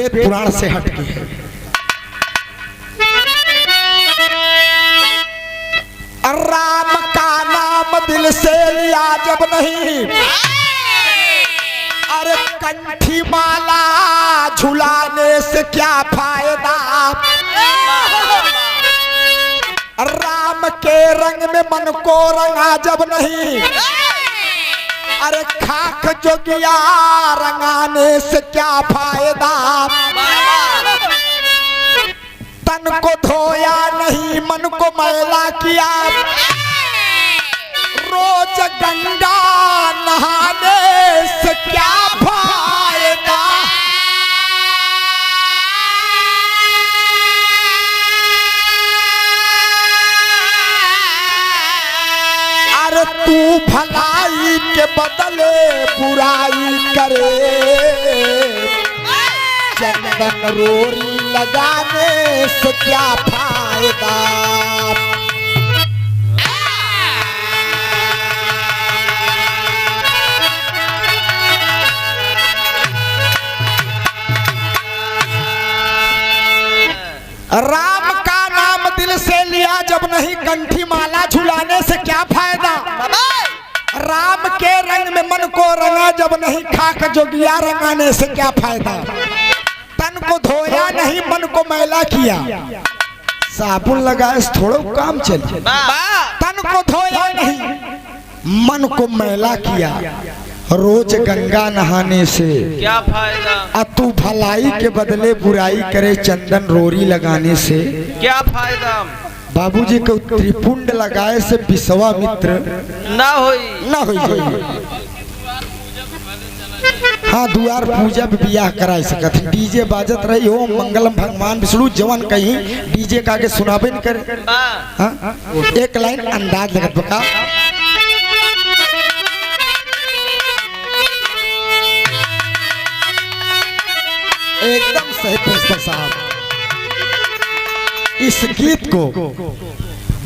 वेद पुराण से हटके है। राम का नाम दिल से लिया जब नहीं, अरे कंठी माला झुलाने से क्या फायदा। राम के रंग में मन को रंगा जब नहीं, अरे खाक जोगिया रंगाने से क्या फायदा। तन को धोया नहीं मन को मैला किया, रोज गंगा नहाने से क्या फायदा। अरे तू भलाई के बदले बुराई करे, चंदन रोरी लगाने से क्या फायदा। राम का नाम दिल से लिया जब नहीं, कंठी माला झुलाने से क्या फायदा। राम के रंग में मन को रंगा जब नहीं, खाक जोगिया रंगाने से क्या फायदा। तन को धोया नहीं मन को मैला किया, साबुन लगाए थोड़ा काम चले। तन को धोया नहीं मन को मैला किया, रोज गंगा नहाने से क्या फायदा। तू भलाई के बदले बुराई करे, चंदन रोरी लगाने से क्या फायदा। बाबूजी को त्रिपुंड लगाए से विश्वामित्र ना होई। हाँ दुआर पूजा भी बियाह कराए सकत। डीजे बाजत रही हो मंगलम भगवान विष्णु जवन कहीं डीजे का आगे सुनाबे न करे। हाँ एक लाइन अंदाज लगत बका। एकदम सही प्रिंसिपल साहब। इस गीत को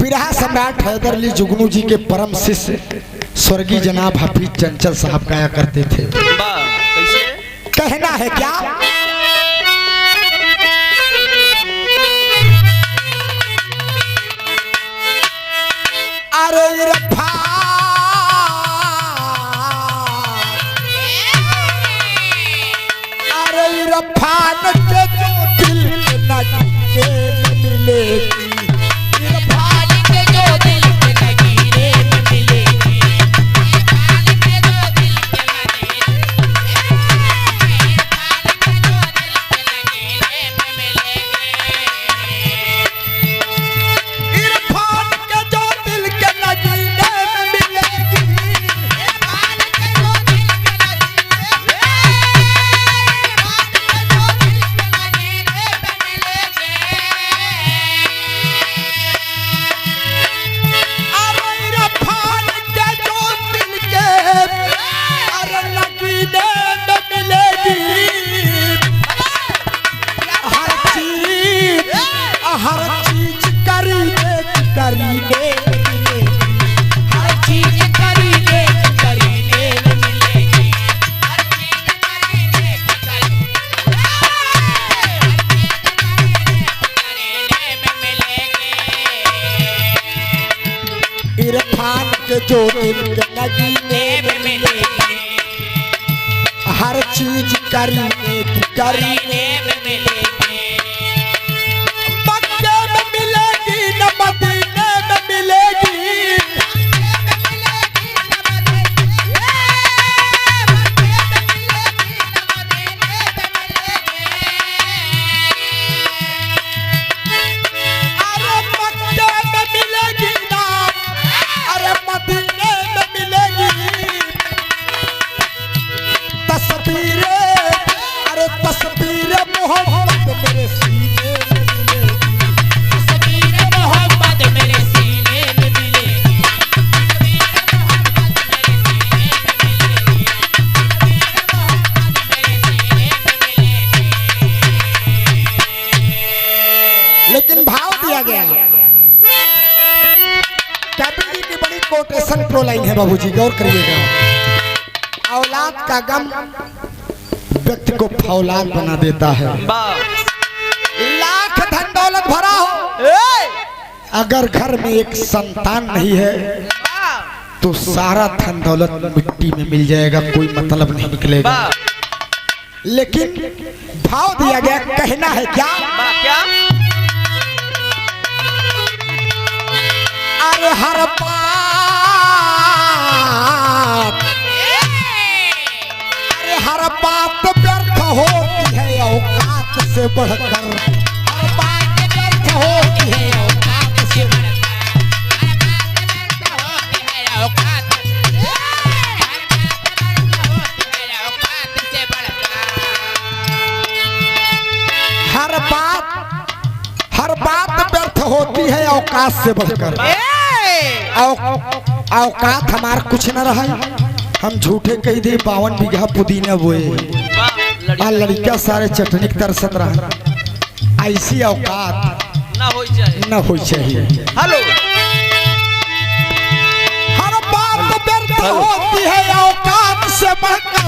बिरहा सम्राट हैदर अली जुगनू जी के परम शिष्य स्वर्गीय जनाब हफीज चंचल साहब गाया करते थे। कैसे? कहना है क्या, अरे इरफान, अरे इरफान के जो दिल न मिलेगी, इरफान के जो दिल के नगीरे में मिलेगी, इरफान के जो दिल के नगीरे में मिलेगी, इरफान के जो दिल के नगीने में मिलेगी, हर चीज करीने की करीने में मिलेगी, मक्के में मिलेगी न मदीने में मिलेगी, लेकिन भाव दिया गया। कैपिटल की बड़ी कोटेशन प्रो लाइन है बाबूजी, गौर करिएगा। औलाद का गम व्यक्ति को फौलाद बना देता है। वाह लाख धन दौलत भरा हो, अगर घर में एक संतान नहीं है तो सारा धन दौलत मिट्टी में मिल जाएगा, कोई मतलब नहीं निकलेगा। लेकिन भाव दिया गया, कहना है क्या? क्या? अरे हर बात व्यर्थ होती है औकात से बढ़कर, हर बात व्यर्थ होती है औकात से हर बात व्यर्थ होती है औकात से बढ़कर। औकात हमार कुछ न रहा, हम झूठे कही दे 52 बीघा पुदीना बोए आ लड़का सारे चटनी की तरसत रहा। ऐसी औकात न हो चाहिए। हेलो, हर बात व्यर्थ होती है औकात से बढ़कर,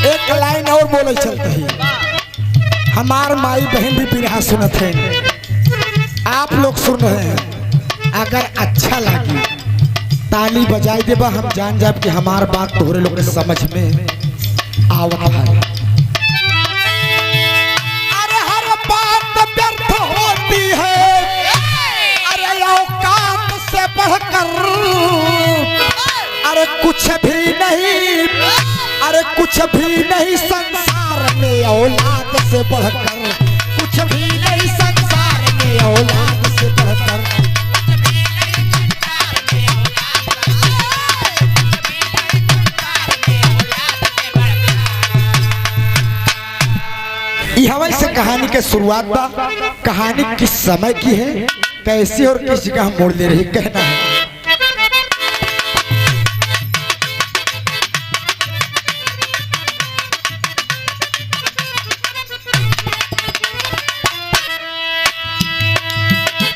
एक लाइन और बोले चलते ही। हमार माई बहन भी बिरहा सुनत है, आप लोग सुन रहे हैं। अगर अच्छा लगी ताली बजाई देबा, हम जान जाब कि हमार बात तोहरे लोग के समझ में आवत है। अरे हर बात व्यर्थ होती है, अरे औकात से बढ़कर, अरे कुछ भी नहीं, अरे कुछ भी नहीं संसार में औलाद से बढ़कर, कुछ भी नहीं संसार में औलाद से बढ़कर। यह से कहानी के शुरुआत बा। कहानी किस समय की है, कैसी और किस जगह मोड़ ले रही, कहना है।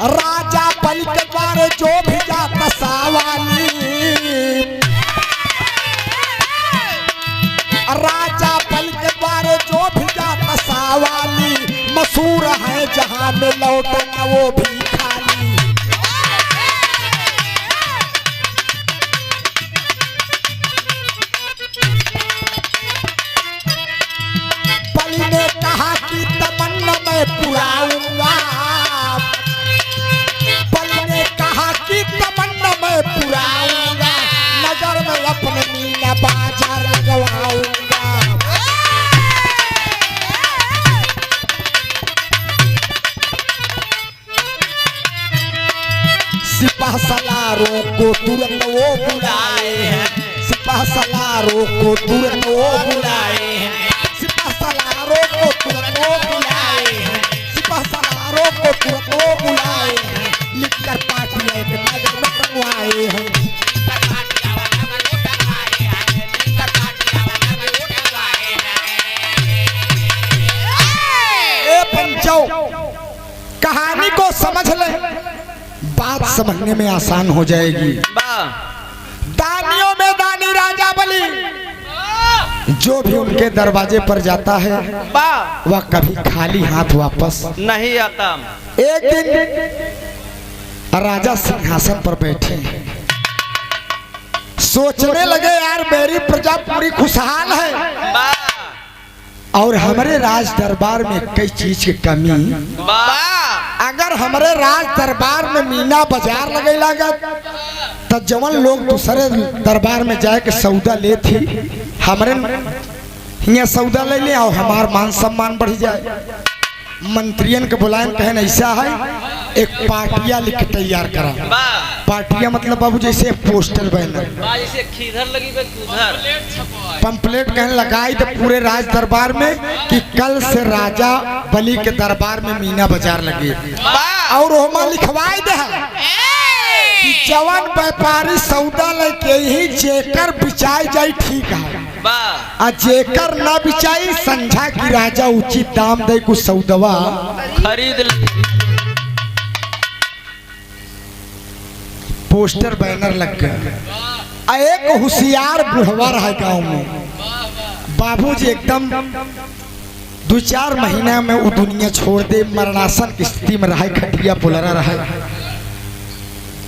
राजा बलि के द्वारे जो भी जाता सावाली, राजा बलि के द्वारे जो भी जाता सावाली, मशहूर है जहां में लौटे न वो भी खाली। बलि ने कहा कि तमन्ना मैं पुराऊंगा, पुराऊंगा, नजर में अपने मीना बाजार लगवाऊंगा। सिपाह सलारों को तुरंत वो बुलाए हैं, सिपाह सलारों को तुरंत वो बुलाए हैं, सिपाह सलारों को तुरंत वो बुलाए हैं, सिपाह सलारों को तुरंत वो बुलाए हैं, लिखकर पार्टी एक नजर में टंगवाए हैं। ए पंचो, कहानी को समझ ले, बात समझने में आसान हो जाएगी। दानियों में दानी राजा बलि, जो भी उनके दरवाजे पर जाता है वह कभी खाली हाथ वापस नहीं आता। एक दिन राजा सिंहासन पर बैठे, सोचने लगे यार मेरी प्रजा पूरी खुशहाल है और हमारे राज दरबार में कई चीज की कमी। अगर हमारे राज दरबार में मीना बाजार लगे लागत तो जवन लोग दूसरे दरबार में जाए के सौदा ले थी, हमारे यहाँ सौदा ले ले और हमार मान सम्मान बढ़ जाए। मंत्रियन के बुलाएं, कहन ऐसा है एक पार्टिया लिख तैयार करा। पार्टिया मतलब बाबू जैसे पोस्टर बैनर, जैसे खीधर लगी पंपलेट कहन लगाई तो पूरे राज दरबार में कि कल से राजा बलि के दरबार में मीना बाजार लगे और ओमा लिखवाई दे कि जवन व्यापारी सौदा लेके ही जेकर बिचाई जाई ठीक है, वाह आ जेकर ना बिचाई संझा की राजा उचित दाम दे कुछ सौदवा खरीद ले। पोस्टर बैनर लग गया। एक होशियार बुढ़वा रहा गांव में, बाबूजी एकदम 2-4 महीना में वो दुनिया छोड़ दे, मरणासन की स्थिति में रहा, खटिया पोलरा रहा,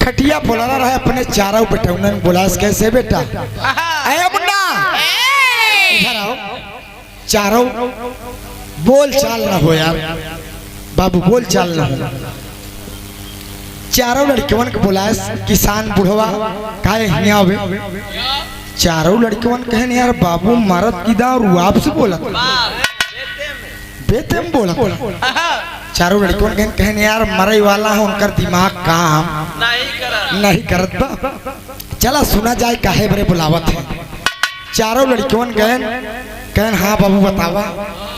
खटिया पोलरा रहा। अपने चारों बेटौनन बोला कैसे बेटा अरे मुन्ना इधर आओ, चारों बोल चाल ना हो यार बाबू, बोल चाल ना हो। चारों लड़कियों को बुलाया, किसान बुढ़वा काहे हिया आवे। चारों लड़कियों कहने यार बाबू मरद की दा और आपसे बोला बेते में बोला। चारों लड़कियों कहने यार मरे वाला है, उनका दिमाग काम नहीं करत बा, चला सुना जाए काहे बरे बुलावत है। चारों लड़कियों कहन हाँ बाबू बतावा।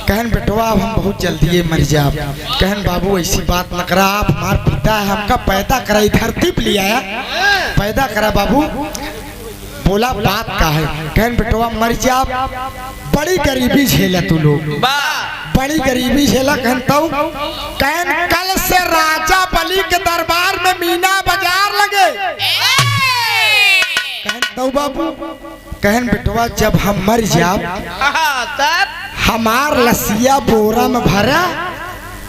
कहन बेटवा अब हम बहुत जल्दी मर जाब। कहन बाबू ऐसी बात न करा, आप हमार पिता है, हमका पैदा करा, धरती पे ले आया पैदा करा बाबू। बोला बात का है। कहन बेटवा मर जाब, बड़ी गरीबी झेला तू लोग, बड़ी गरीबी झेला। कहन तऊ कहन कल से राजा बलि के दरबार में मीना बाजार लगे। कहन तऊ बाबू। कहन बेटवा जब हम मर जाब हमार लसिया बोरा में भरा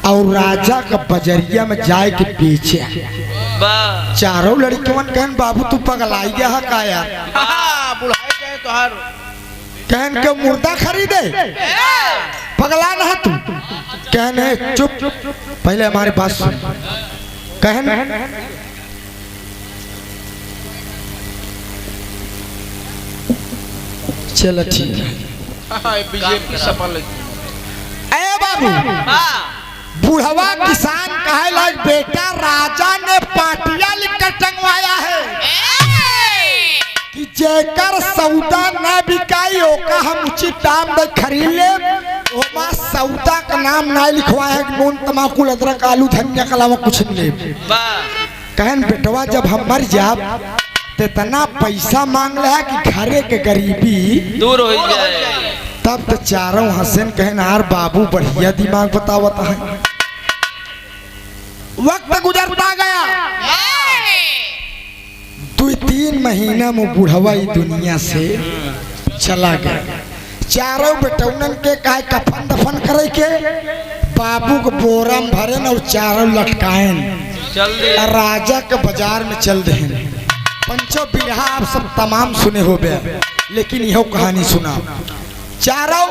और राजा का बजरिया में जाए के बेचे। चारों लड़कियों कहन बाबू तू पगलाई गया है का यार, कहन के मुर्दा खरीदे पगला ना तू। कहन है चुप पहले हमारी बात सुन। कहन चलो ठीक है बीजेपी सफल ए बाबू। बुढ़वा किसान कहे लग बेटा राजा ने पाटिया लिखकर टंगवाया है कि जेकर सौदा न बिकाई ओका हम उचित दाम दे खरीद ले। ओमा सौदा का नाम ना लिखवाया है, नून तमाकू अदरक आलू धनिया के अलावा कुछ नहीं ले। कहन बेटवा जब हम मर जाब तो इतना पैसा मांग रहा है कि घरे के गरीबी दूर हो जाए। तब तो चारों हसन कहन यार बाबू बढ़िया दिमाग बतावता है। वक्त गुजरता गया, 2-3 महीना में बुढ़वा दुनिया से चला गया। चारों बेटौनन के कहे कफन दफन करे के बाबू को बोरा में भरे और चारों लटकाएन राजा के बाजार में चल दे। पंचो बिरहा आप सब तमाम सुने हो गया, लेकिन यह कहानी सुना। चारों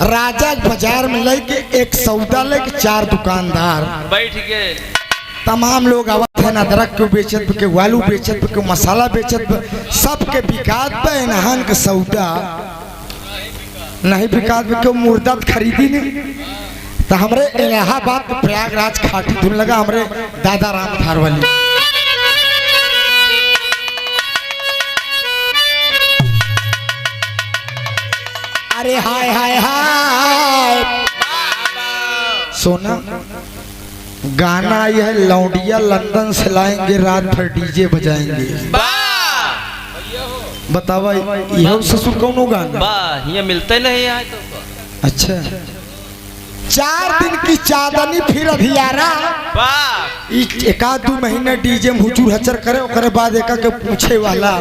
राजा बाजार में लेके एक सौदा लेके 4 दुकानदार बैठ गए। तमाम लोग आवत है, अदरक के बेचत के, आलू बेचत के, मसाला बेचत, सबके बिकात पे नहान के सौदा नहीं बिकात पे, क्यों मुर्दा खरीदी नहीं। तो हमरे इलाहाबाद प्रयागराज खाटी धुन लगा हमरे दादा राम थारवली। अरे हाय हाय हाय सोना गाना यह लौंडिया लंदन से लाएंगे, रात भर डीजे बजाएंगे। बतावा यह ससुर कौन गाना ये मिलते नहीं है तो। अच्छा 4 दिन की चांदनी फिर अधियारा, 1-2 महीने डीजे में हुजूर हचर करे, ओकरे बाद एका के पूछे वाला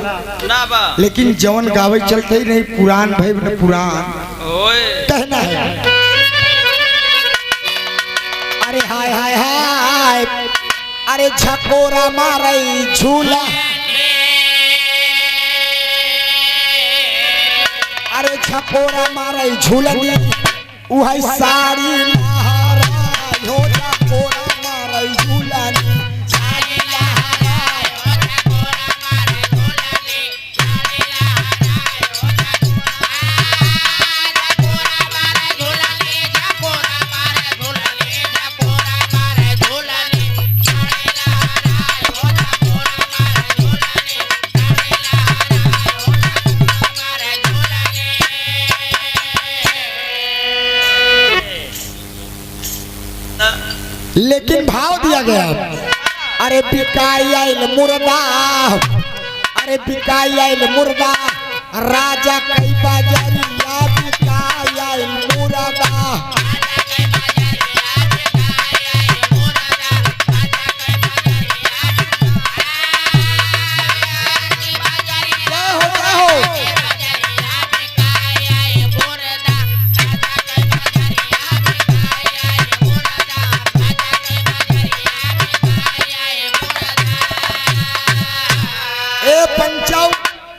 ना बा। लेकिन जवन गावे चलते ही नहीं, पुरान भाई न पुरान कहना है। अरे हाय हाय हाय, अरे झकोरा मारई झूला, अरे झकोरा मारई झूलनी उहई साड़ी लहरा हो, झकोरा मारई झूलनी साड़ी लहरा हो, झकोरा मारई झूलनी साड़ी लहरा हो, झकोरा मारई झूलनी, झकोरा मारई झूलनी, झकोरा मारई झूलनी साड़ी लहरा हो, झकोरा मारई झूलनी साड़ी लहरा हो, झकोरा मारई झूलनी। लेकिन भाव दिया गया अरे बिकाई आइल मुर्दा, अरे बिकाई आइल मुर्दा, राजा कई बाजरिया बिकाई आइल मुर्दा।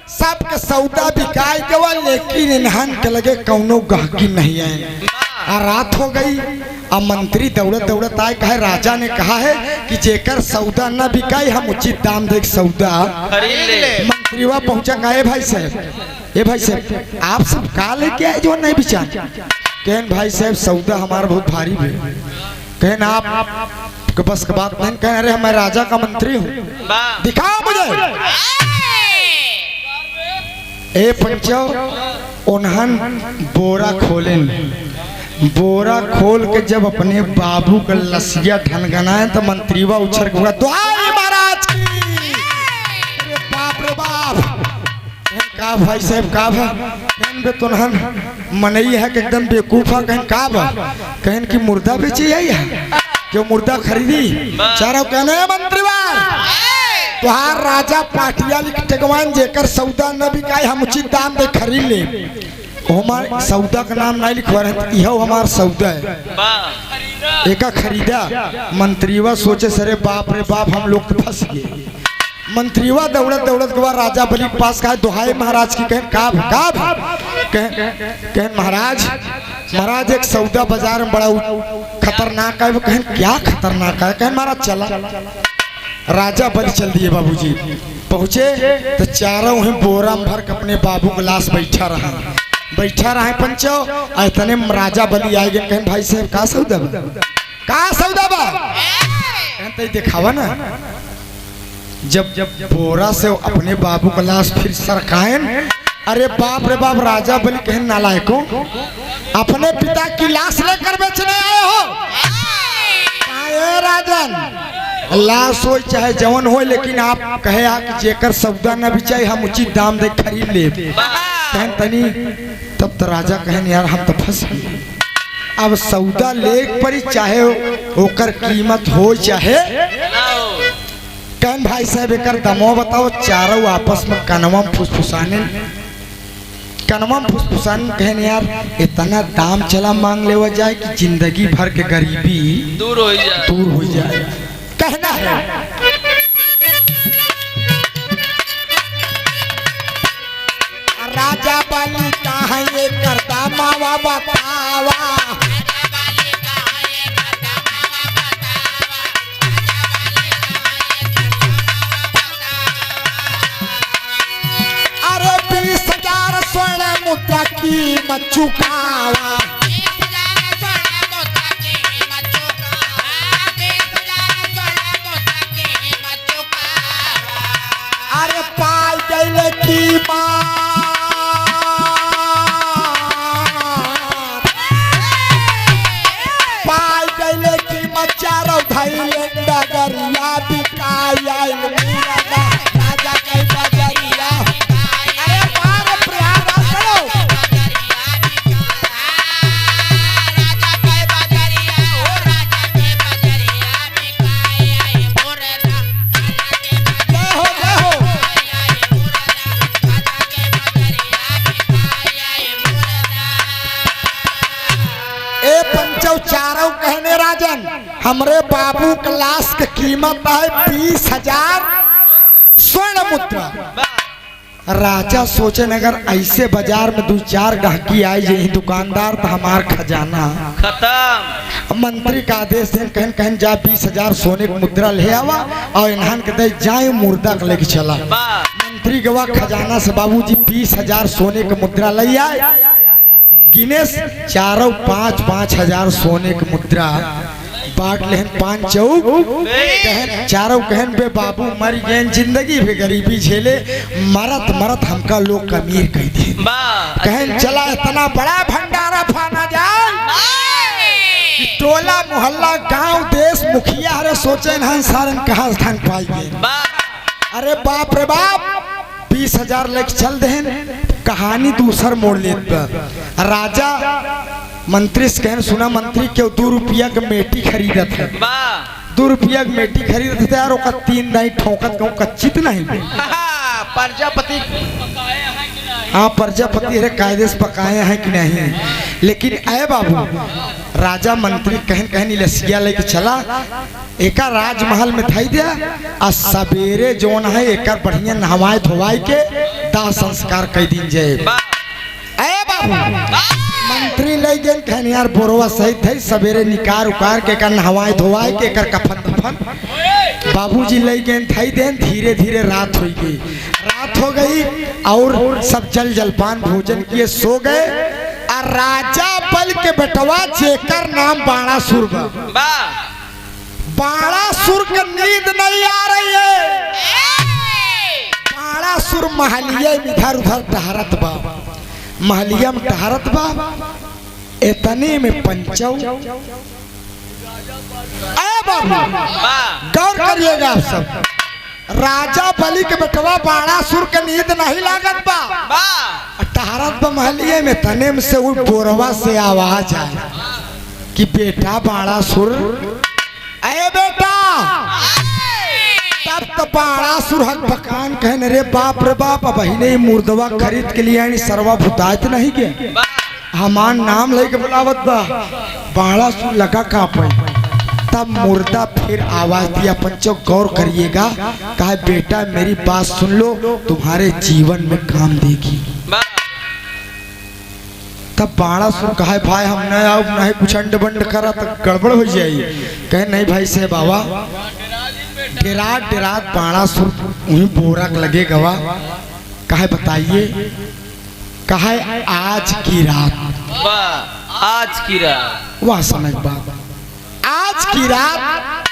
सबके सौदा बिकाई गवा, लेकिन इन्हान के लगे कौनो गहकी नहीं आए। रात हो गई, अब मंत्री दौड़त दौड़त आए, कहे राजा ने कहा है कि जेकर सौदा न बिकाई हम उचित दाम दे सौदा खरीद ले। मंत्री वह पहुंचा, कहे भाई साहब, ए भाई साहब आप सब का लेके आए जो नहीं बिचा? कहन भाई साहब सौदा हमारा बहुत भारी है। कहन आप बस का बात नहीं, कह रहे मैं राजा का मंत्री हूँ, दिखाओ मुझे। ए पंचो उन्हन बोरा खोलेन, बोरा खोल के जब अपने बाबू का लसिया ढनगनाए तो मंत्रीवा उछल के दुहाई महाराज की। अरे बाप रे बाप, का भाई साहब का भा बे तुनहन मनई है कि एकदम बेवकूफा। कहन का बा? कहन की मुर्दा बेची है क्यों मुर्दा खरीदी? चारों कहने मंत्रीवा तुहार राजा पाटिया लिख टेगवान जेकर सौदा न बिकाई हम उचित दाम दे खरीद ले। हमारे सौदा का नाम नहीं लिखवा रहे, यह हमारा सौदा है, एका खरीदा। मंत्रीवा सोचे सरे बाप रे बाप हम लोग तो फंस गए। मंत्रीवा दौड़त दौड़त गवा राजा बलि के पास, कहा दुहाई महाराज की। कहन कहन महाराज, महाराज एक सौदा बाजार में बड़ा खतरनाक है। कहन क्या खतरनाक है? कहन महाराज चला। राजा बलि चल दिए बाबूजी, पहुंचे तो चारों ही बोरा में भर के अपने बाबू के लाश बैठा रहा पंचो। इतने राजा बलि आए गए। कहन भाई साहब का सौदा बा? का सौदा बा? कहते दिखावा ना। जब बोरा से अपने बाबू का लाश फिर सरकायन, अरे बाप रे बाप, राजा बलि कहन नालायकों, अपने पिता की लाश लेकर बेचने आए हो? राजन लाश हो चाहे जवन हो, लेकिन आप कहे आ कि जेकर सौदा न बिचाई हम उचित दाम दे खरीद ले। कहन तनी तब तो राजा कहन यार हम तो फंस गए, अब सौदा ले पड़ी चाहे ओकर कीमत हो चाहे। कहन भाई साहब एकर दमो बताओ। चारों आपस में कनवा फुसफुसाने कहन यार इतना दाम चला मांग लेवा जाए कि जिंदगी भर के गरीबी दूर हो जाए। कहना है राजा बलि कहाँ ये करता मावा बतावा। अरे 20,000 स्वर्ण मुद्रा कीमत चुकावा। अरे पाई गईले कीमत, पाई गईले कीमत, चारों धैले डगरिया बिकाई आइल मुर्दा, राजा कई बाजरिया। अरे बार प्यारा करो चारों कहने राजन हमरे बाबू के लाश की कीमत है 20,000 स्वर्ण मुद्रा। राजा सोचे अगर ऐसे बाजार में 2-4 गहकी आई जाए दुकानदार तो हमार खजाना खत्म। मंत्री का आदेश दें, कहन जा 20,000 सोने की मुद्रा ले आवा और इन्हान के दे जाए मुर्दा के लेके चला। मंत्री गवा खजाना से बाबूजी 20,000 सोने की मुद्रा ले आए। गिनेश चारों 5-5 हजार सोने की मुद्रा बांट लेहन 5 चौक। कहन चारों कहन बे बाबू मर गए, जिंदगी भी गरीबी झेले, मरत मरत हमका लोग अमीर कह दिए। कहन चला इतना बड़ा भंडारा फाना जाए। टोला मोहल्ला गांव देश मुखिया हरे सोचे न सारन कहाँ स्थान पाएंगे। अरे बाप रे बाप 20,000 लेके चल देन कहानी दूसर मोड़ लेत राजा मंत्री से कहन सुना मंत्री क्यों 2 रुपया के मेटी खरीदत है 2 रुपया के मेटी खरीदत है यार ओका 3 नहीं ठोकत कहूँ कच्चित नहीं प्रजापति हाँ प्रजापति अरे कायदे से पकाए हैं कि नहीं लेकिन अय बाबू राजा मंत्री कहन कहन लसिया लेके चला एका राजमहल में थई दिया आ सवेरे जोन है एका बढ़िया नहवाए धोवाए के दाह संस्कार कई दिन जाए। अय बाबू मंत्री ले गए कहन यार बोरवा सही थे सवेरे निकार उकार के एका नहवाए धोवाए के एकर कफन दफन बाबूजी ले गए थई देन धीरे धीरे रात हो गई। रात हो गई और सब जल जलपान भोजन किए सो गए। और राजा बल के बेटवा जेकर नाम बाणासुर बाणासुर के नींद नहीं आ रही है। बाणासुर महलिया में इधर उधर टहरत बा महलिया में टहरत बा इतने में पंचौ गौर करिएगा आप सब राजा बलि के बेटवा बाणासुर के नींद नहीं लागत बा टहरत बा महलिए में तने में से वो बोरवा से आवाज आए कि बेटा बाणासुर अरे बेटा तब तो बाणासुर हक बकान कहने रे बाप बहिने मुर्दवा खरीद के लिए सरवा भुतायत नहीं के हमान नाम लेके बुलावत बा बाणासुर लगा का पे तब मुर्दा फिर आवाज दिया पंचो गौर करिएगा कहा बेटा मेरी बात सुन लो तुम्हारे जीवन में काम देगी। तब बाणासुर कहा भाई हम नहीं कुछ अंड बंड करा तो गड़बड़ हो जाए कहे नहीं भाई से बाबा डेरात बाणासुर उन्हीं बोरा लगे गवा कहे बताइए कहा आज की रात वह समझ बात आज की रात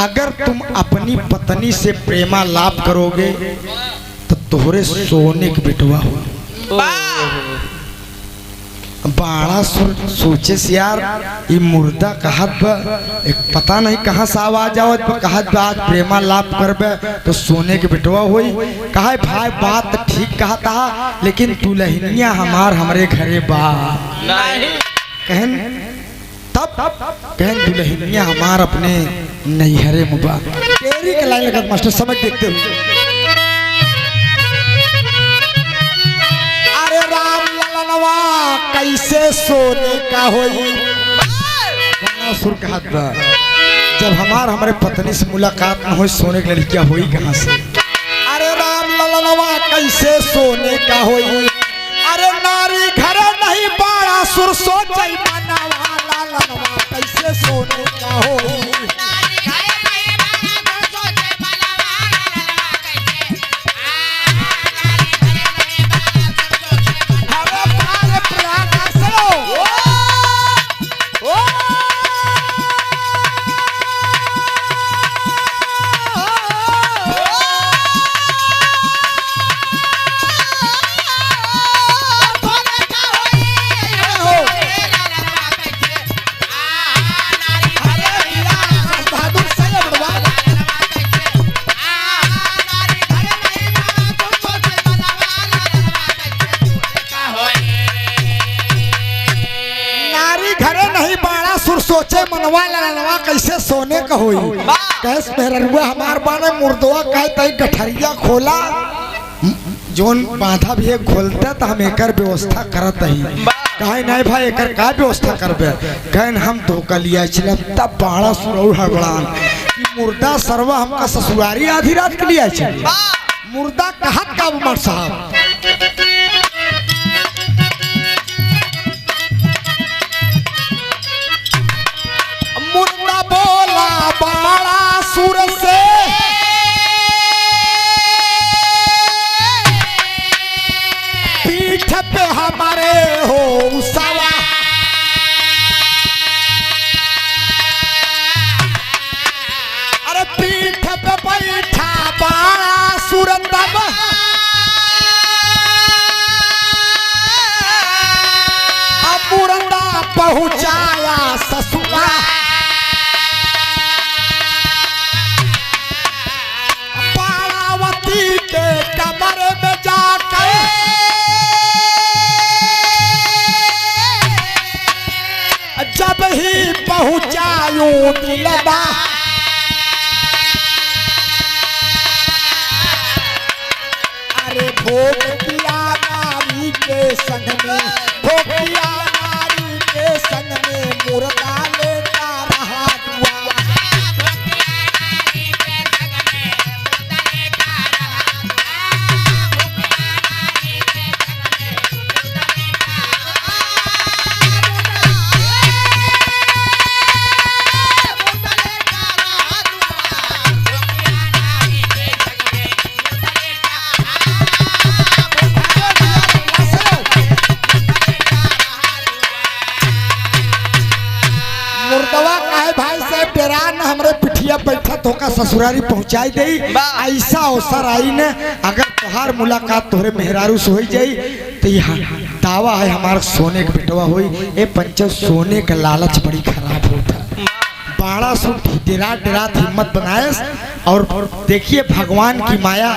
अगर तुम अपनी पत्नी से प्रेमा लाभ करोगे तो तोहरे सोने के बिटवा हो। बाणासुर सोचे से यार ये मुर्दा कहत एक पता नहीं कहाँ से आवाज आवत कहत आज प्रेमा लाभ करबे तो सोने के बिटवा होई। कहा भाई बात तो ठीक कहा था लेकिन दुल्हनिया हमरे घरे बा कहन तब कहन दुल्हनिया हमार अपने नैहरे में बा तेरी के लाइन लगत मास्टर समझ देखते हुए अरे राम ललनवा कैसे सोने का होई बाणासुर का हाथ बा जब हमारे पत्नी से मुलाकात न हो सोने के लिए क्या होई कहाँ से। अरे राम ललनवा कैसे सोने का होई अरे नारी घर नहीं बाणासुर सोचे मनवा ललनवा कैसे सोने का होई सोचे मनवा ललनवा कैसे सोने का होई कैस मेहरनुआ हमार बाने मुर्दवा कहे तई गठरिया खोला जोन बांधा भी खोलता तो हम एकर व्यवस्था करत ही कहे नहीं भाई एकर का व्यवस्था करबे कहन हम धोखा लिया चला तब बाणासुर और हड़बड़ान कि मुर्दा सरवा हमका ससुरारी आधी रात के लिए चली मुर्दा कहत का उमर साहब मुर्दा बोला बाणासुर से पीठ पे हमारे हो सवा अरे पीठ पे बैठा बाणासुर तब मुर्दा पहुंचाया दिलदार। अरे भोग किया नारी के संग में, भोग किया नारी के संग में, मुर्दा लेता रहा दुआ। मुर्दवा काहे भाई साहब डेरा न हमरे पिठिया बैठा तो का ससुरारी पहुंचाई दई। ऐसा अवसर आई न अगर तोहार मुलाकात तोहरे मेहरारू से हो जाई तो यहाँ दावा है हमारा सोने का बेटवा होई। ए पंचो सोने का लालच बड़ी खराब होता, बाड़ा सु डेरा डेरा हिम्मत बनाए। और देखिए भगवान की माया,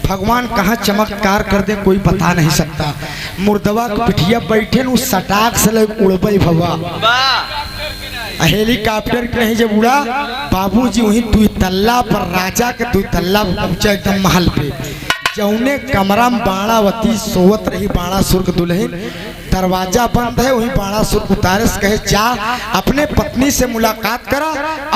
भगवान कहाँ चमत्कार कर दे कोई बता नहीं सकता। मुर्दवा के पिठिया बैठे न सटाक से लग उड़बई भवा। हेलीकॉप्टर के नहीं जब उड़ा बाबूजी वहीं 2 तल्ला पर राजा के 2 तल्ला पहुंचा एकदम महल पे। जौने कमरा में बाणावती सोवत रही बाणासुर के दुल्हन, दरवाजा बंद है वहीं बाणासुर उतारे से कहे जा अपने पत्नी से मुलाकात करा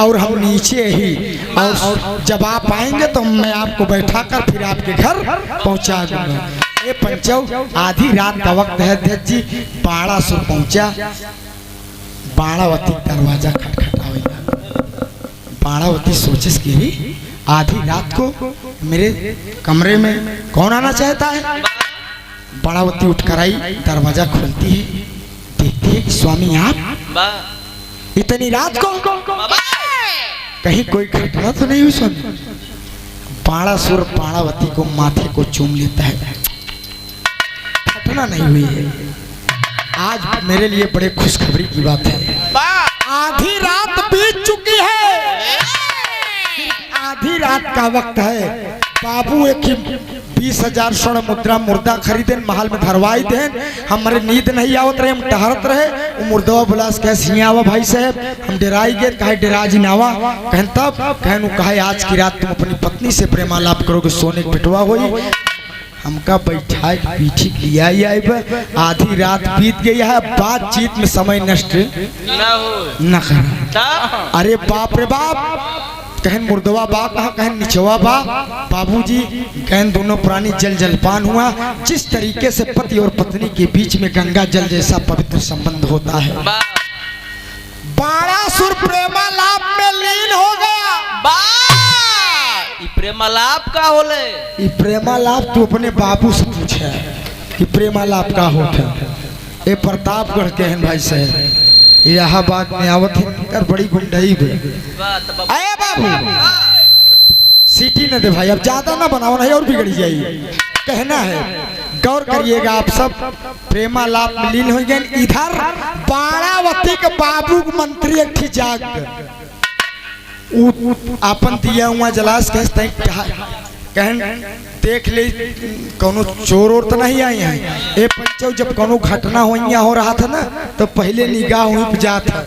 और हम नीचे ही, और जब आप आएंगे तो मैं आपको बैठा कर फिर आपके घर पहुंचा दूंगा। ये पंचव आधी रात का वक्त है अध्यक्ष जी। बाणासुर पहुंचा, बाणावती दरवाजा खटखटावेगा। बाणावती सोचिस की आधी रात को मेरे कमरे में कौन आना चाहता है। बाणावती उठकर आई, दरवाजा खोलती है, देखती है कि स्वामी आप इतनी रात को, कहीं कोई घटना तो नहीं हुई स्वामी। बाणासुर बाणावती को माथे को चूम लेता है, घटना नहीं हुई है। आज मेरे लिए बड़े खुशखबरी की बात है। आधी रात बीत चुकी है, आधी रात का वक्त है। बाबू एक 20,000 स्वर्ण मुद्रा मुर्दा खरीदे महल में धरवाई देन। हमारे नींद नहीं आवत रहे, हम टहरत रहे। वो मुर्दवा बुलास कहे सियावा भाई साहब हम डेराई गए, कहे डेराज नावा कहन तब कहन कहे आज की रात तुम अपनी पत्नी से प्रेमालाप करोगे, सोने की पिटवा होई। हमका बैठा पीठी लिया आधी रात बीत गई है, बातचीत में समय नष्ट न कर। अरे बाप रे बाप, कहन मुर्दवा बा कहा, कहन निचवा बा बाबूजी, कहन दोनों प्राणी जल जलपान हुआ। जिस तरीके से पति और पत्नी के बीच में गंगा जल जैसा पवित्र संबंध होता है। बाणासुर प्रेमालाप में लीन हो गया। प्रेमालाप का होले? ये प्रेमालाप तू अपने बाबू से पूछे कि प्रेमालाप का होता। ये प्रतापगढ़ के हैं भाई साहब, इलाहाबाद में आवत है बड़ी गुंडई भी। अरे बाबू सीटी न दे भाई, अब ज्यादा ना बनाओ नहीं और बिगड़ जाइए। कहना है गौर करिएगा आप सब, प्रेमालाप में लीन हो गए। इधर बाणावती के बाबू मंत्री एक थी जाग अपन दिया हुआ जलास कहन देख ले कोनो चोर और तो नहीं आई है। ए पंचो जब कोनो घटना हो रहा था ना तो पहले निगाह हुई जात है।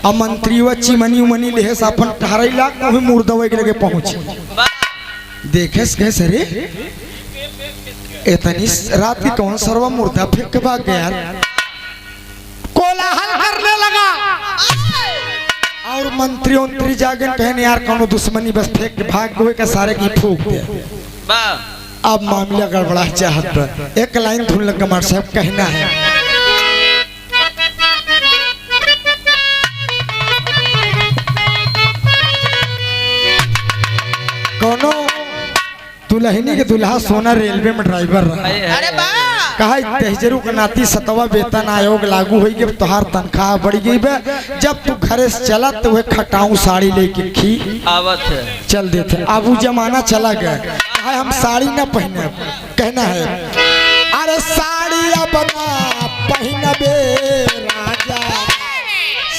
अब मंत्री व चिमनी उमनी ले अपन ठहरैला वही मुर्दवा के लगे पहुंचे। देखे कैसे रे इतनी रात की कौन सरवा मुर्दा फेंक के भाग गया, कोलाहल करने लगा। और मंत्री उंत्री जागन कहने यार कोनो दुश्मनी बस फेंक के भाग गए का सारे की फूक दे। अब मामला गड़बड़ा चाहत पर एक लाइन धुन लग कमार साहब कहना है, कोनो दुल्हनी के दुल्हा सोना रेलवे में ड्राइवर रहा। अरे बा कहा तहजरू का नाती सतवा वेतन आयोग लागू हो गई, तोहार तनख्वाह बढ़ गई बे। जब तू घरे से चला तो वह खटाऊ साड़ी लेके खी आवत है चल देते। अब वो जमाना चला गया, कहा हम साड़ी ना पहने। कहना है अरे साड़ी अब ना पहनबे राजा,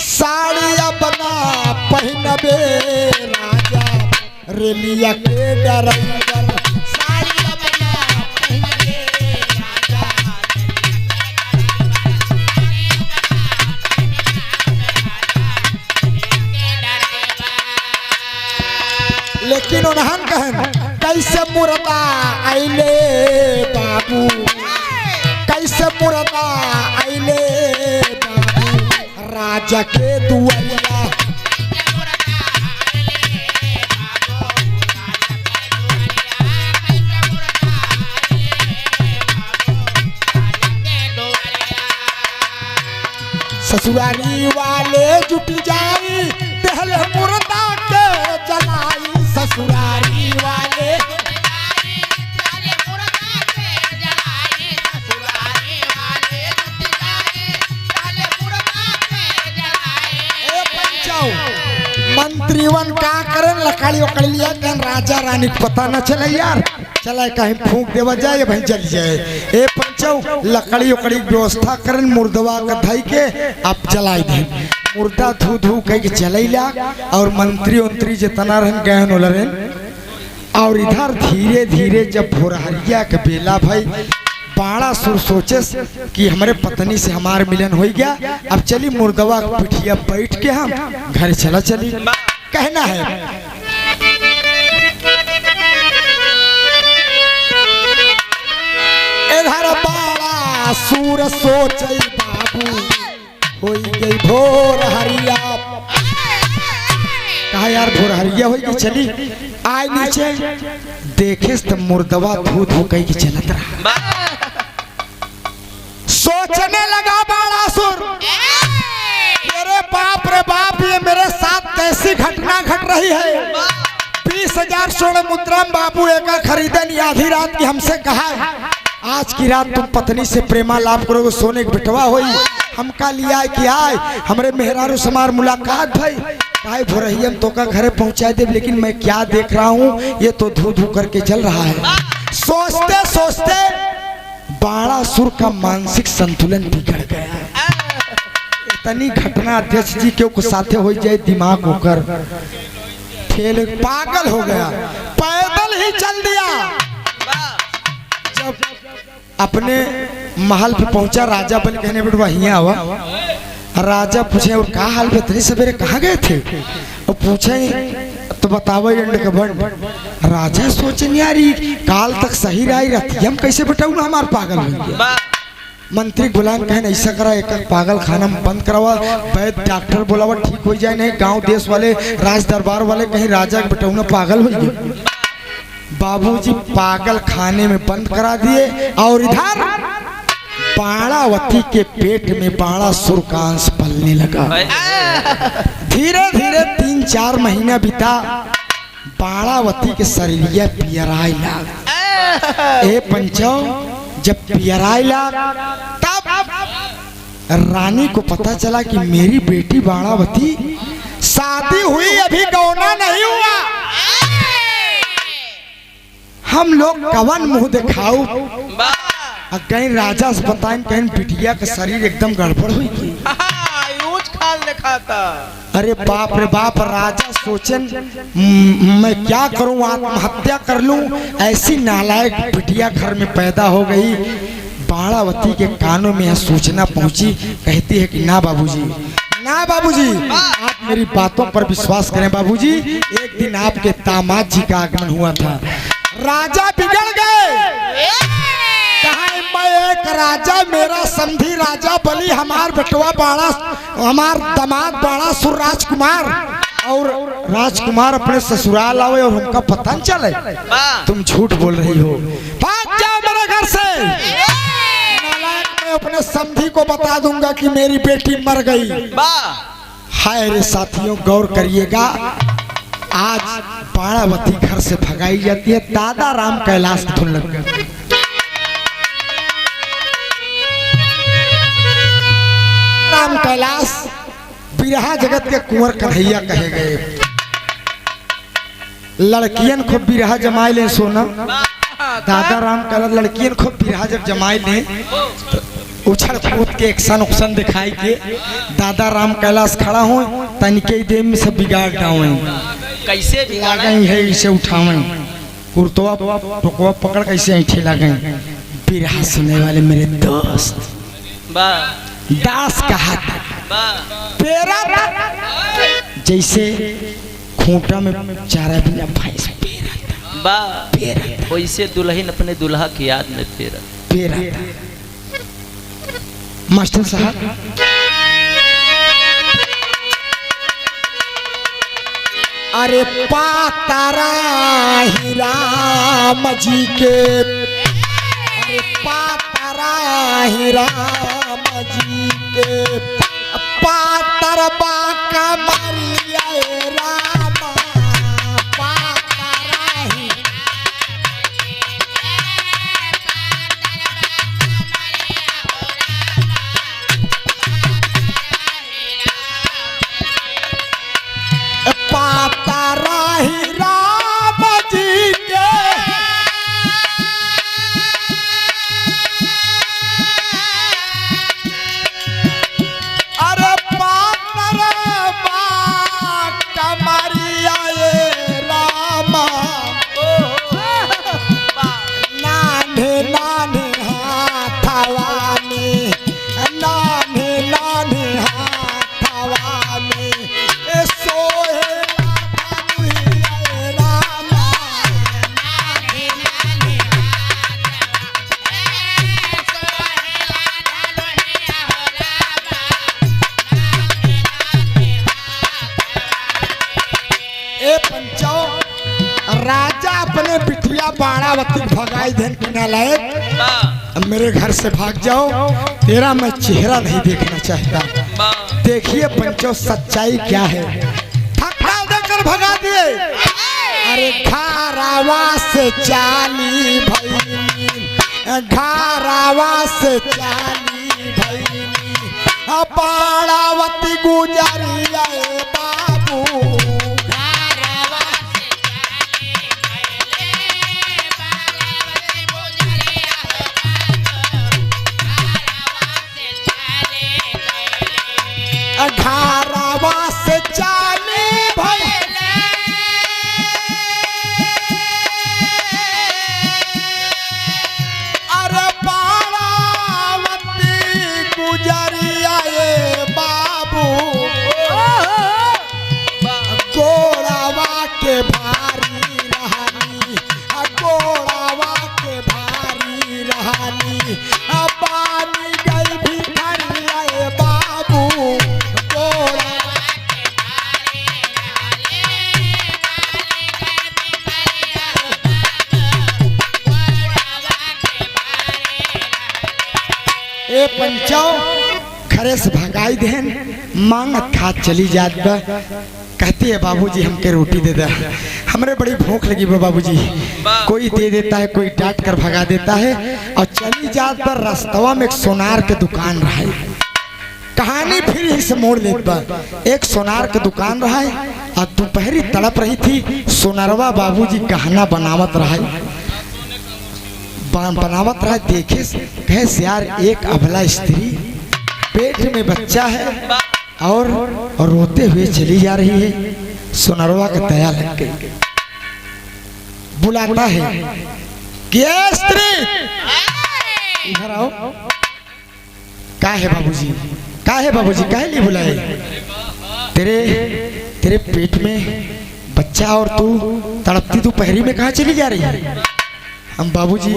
साड़ी अब ना पहनबे राजा, रेलिया के ड्राइवर मुर्दा आइले बाबू राजा के दुआरिया। ससुरारी वाले जुट जाई पहले मुर्दा के जलाई। ससुरारी वाले मंत्रीवन का करन लकड़ी उकड़ लिया कन राजा रानी को पता न चले यार, चला कहीं फूंक देवा जाए भाई जल जाए। ए पंचौ लकड़ी उकड़ी व्यवस्था करन मुर्दवा का धई के आप जलाई दे। मुर्दा धू धू कह के जलैला और मंत्री उंत्री जितना रहन गहन ओलरन। और इधर धीरे धीरे जब भोरहरिया के बेला भाई बाड़ा सुर सोचे कि हमारे पत्नी से हमार मिलन हो गया, अब चली मुर्दवा पिठिया बैठ के हम घर चला चली। कहना है इधर बाड़ा सुर सोचे बाबू हो गई भोरहरिया। कहा यार भोरहरिया हो गई, चली आए नीचे देखे तो मुर्दवा धू धू कह के चलत रहा। सोचने लगा बाणासुर, मेरे बाप रे बाप ये मेरे साथ कैसी घटना घट रही है। 20,000 स्वर्ण मुद्रा बाबू एक खरीदन आधी रात की हमसे कहा है आज की रात तुम पत्नी से प्रेमा लाभ करोगे, सोने की बिटवा होई। हमका लिया है कि आए हमरे मेहरारू समार मुलाकात भाई काहे भोरहियम तो का घरे पहुंचा दे, लेकिन मैं क्या देख रहा हूँ ये तो धू धू करके चल रहा है। सोचते सोचते बाणासुर का मानसिक संतुलन बिगड़ गया। इतनी घटना अध्यक्ष जी के साथे हो जाए दिमाग होकर फेल पागल हो गया, पैदल ही चल दिया। जब अपने महल पे पहुंचा राजा बल कहने बेटा वहीं आवा। राजा पूछे और का हाल में इतनी सवेरे कहाँ गए थे, और पूछे तो बताओ एंड के बंड। राजा सोचे नहीं यार काल तक सही रही रहती हम कैसे बताऊँ ना हमार पागल हो गया। मंत्री गुलाम कहने ऐसा करा एक पागल खाना बंद करवा, वैद्य डॉक्टर बोलावा ठीक हो जाए, नहीं गांव देश वाले राज दरबार वाले कहीं राजा के बताऊँ ना पागल हो गए। बाबूजी पागल खाने में बंद करा दिए और इधर बाणावती के पेट में बाणासुर का अंश पलने लगा। धीरे धीरे 3-4 महीना बीता, बाणावती के शरीरिया पियराई लाग। ए पंचो जब पियराई लाग तब रानी को पता चला कि मेरी बेटी बाणावती शादी हुई अभी गौना नहीं हुआ, हम लोग कवन मुंह दिखाऊ। कहीं राजा से बताएं कहीं बिटिया का शरीर एकदम गड़बड़ हुई थी। अरे बाप रे बाप, राजा सोचन मैं क्या करूं, आत्महत्या कर लूं, ऐसी नालायक बिटिया घर में पैदा हो गई। बाणावती के कानों में यह सूचना पहुंची, कहती है कि ना बाबूजी, ना बाबूजी, आप मेरी बातों पर विश्वास करें बाबूजी, एक दिन आपके दामाद जी का आगमन हुआ था। राजा बिगड़ गए, कहा मैं एक राजा, मेरा समधी राजा बलि, हमार बेटवा बाणा, हमार दामाद बाणासुर राजकुमार, और राजकुमार अपने ससुराल आवे और हमका पता न चले। तुम झूठ बोल रही हो, भाग जाओ मेरे घर से। नालायक, मैं अपने समधी को बता दूंगा कि मेरी बेटी मर गई। हाय रे साथियों, गौर करिएगा, आज बाणावती घर से भगाई जाती है। दादा राम कैलाश धुन लग गए। राम कैलाश बिरहा जगत के कुंवर कन्हैया कहे गए। लड़कियन को बिरहा जमाई ले सोना, दादा राम कैलाश लड़कियन को बिरहा जब जमाई ले उछल कूद के एक्शन उक्शन दिखाई के दादा राम कैलाश खड़ा हो, तनिके देर में सब बिगाड़ डावे, कैसे बिगाड़ा है इसे उठावे, कुर्तवा टोकवा पकड़ कैसे ऐठे लगे। बिरहा सुनने वाले मेरे दोस्त, दास कहा पेरा जैसे खूंटा में चारा बिना भैंस पेरा, वैसे दुल्हन अपने दुल्हा की याद में पेरा। मास्टर साहब अरे पातारा ही राम जी के, अरे पातारा ही राम जी के, पातर बाका मरिया रामा, पातारा ही पातारा ही राम जी के, अरे पातारा बाका मरिया रामा, नाने नाने हाथवा में, नाने नाने हाथवा में सोहे राजा अपने बिटिया बाणावती भगाई देन किना लायक, अब मेरे घर से भाग जाओ, तेरा मैं चेहरा नहीं देखना चाहता। देखिए पंचो सच्चाई क्या है। ठक्का देकर भगा दिए। अरे घारावा से चाली भैनी, घारावा से चाली भैनी, बाणावती गुजरिया बाबू, घारावा से चाली भैले, अरे बाणावती गुजरिया बाबू, गोड़ावा के भारी रहानी, गोड़ावा के भारी रहानी, पानी गई भिखारिया बाबू, ए पंचो घरे से भगाई देन, मांगत खा चली जात बा। कहती है बाबूजी हमके रोटी दे दे, हमरे बड़ी भूख लगी बा बाबूजी। कोई दे देता है, कोई डांट कर भगा देता है, और चली जात पर रास्तवा में एक सोनार के दुकान रहा है। कहानी फिर ही से मोड़ लेत बा। एक सोनार के दुकान रहा है और दोपहरी तड़प रही थी। सोनारवा बाबूजी गहना बनावत रहा है, बनावत रहा। देखे कहे से यार एक अबला स्त्री पेट में बच्चा है और रोते हुए चली जा रही है। सोनारवा का दया लग गई, बुलाता है कि स्त्री इधर आओ। क्या है बाबूजी, क्या है बाबूजी, काहे लिए बुलाए? तेरे पेट में बच्चा और तू तड़पती दोपहरी में कहाँ चली जा रही है? हम बाबूजी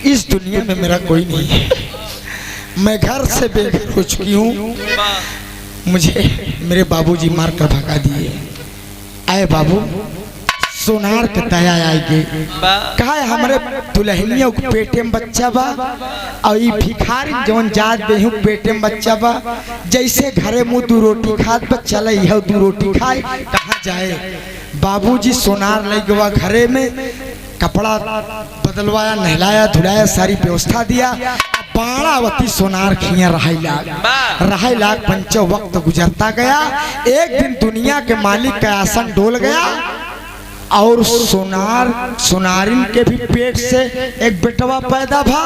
इस दुनिया में मेरा कोई नहीं है, मैं घर से बेघर हो चुकी हूँ। मुझे मेरे बाबूजी मार कर भगा दिए। आए बाबू सोनार के दया आएगी। कहा है हमारे दुल्हनियों के पेटे में बच्चा बा और ये भिखारी जौन जात देहूँ पेटे में बच्चा बा। जैसे घरे मुँह दू रोटी खात बा चले यह दू रोटी खाए, कहाँ जाए? बाबूजी सोनार ले गवा घरे में, कपड़ा बदलवाया, नहलाया धुलाया, सारी व्यवस्था दिया। बाणावती सोनार खिया रहाई लाख पंचो वक्त गुजरता गया। एक दिन दुनिया के मालिक का आसन डोल गया और सोनारिन के भी पेट से एक बेटवा पैदा भा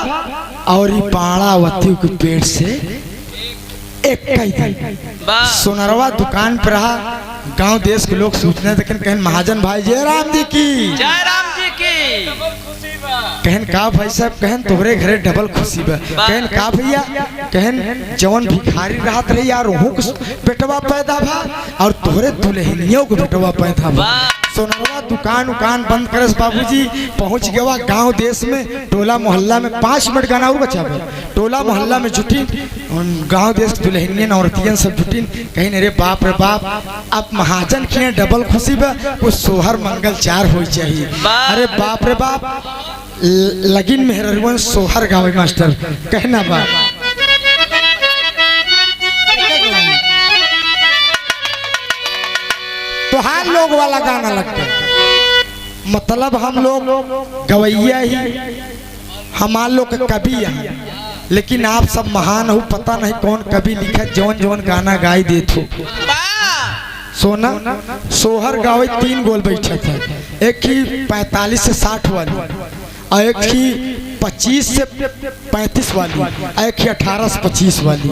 और बाणावती के पेट से एक कई सोनारवा दुकान पर रहा। गांव देश के लोग सूचना देखें कहन महाजन भाई जय राम जी की, जय राम जी की। कहन का भाई साहब, कहन तोहरे घरे डबल खुशी बा। कहन का भैया, कहन जवन भिखारी रहत रही यार वहू के बेटवा पैदा भा और तोहरे दुल्हनियों को बेटवा पैदा भा। सोनरवा दुकान उकान बंद करस बाबूजी पहुंच गया गांव देश में टोला मोहल्ला में 5 मिनट गाना और बचा बा। टोला मोहल्ला में जुटी गांव देश दुल्हनियन औरतियन सब जुटी कहीं अरे बाप रे बाप अब महाजन के डबल खुशी बा कुछ सोहर मंगल चार हो चाहिए। अरे बाप रे बाप लगिन मेहरवन सोहर गावे मास्टर कहना बा तो हर लोग वाला गाना लगता है मतलब हम लोग गवैया ही हमारे लोग कवि है लेकिन आप सब महान हो पता नहीं कौन कवि लिखा जौन जौन गाना गाई देत हो। सोना सोहर गावे 3 गोल बैठे थे एक ही 45 से 60 वाली और एक ही 25 से 35 वाली और एक ही 18 से 25 वाली।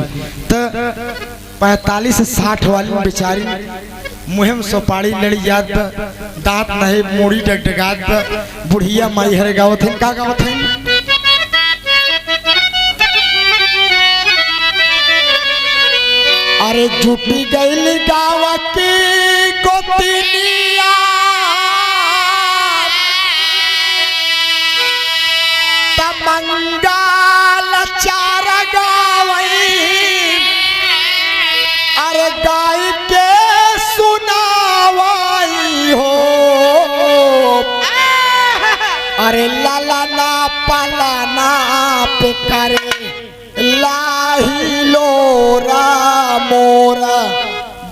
तो 45 से 60 वाली बेचारी मुहिम सोपाड़ी लड़ी याद दांत नहीं मोड़ी डगडगात बुढ़िया माई हरे गावत हैं का गावत हैं अरे जुटी गई गावा की गोतिनिया तमंगल चार गावई अरे गाय के सुनावाई हो अरे लाला ना पाला ना पे करे लाही लोरा मोरा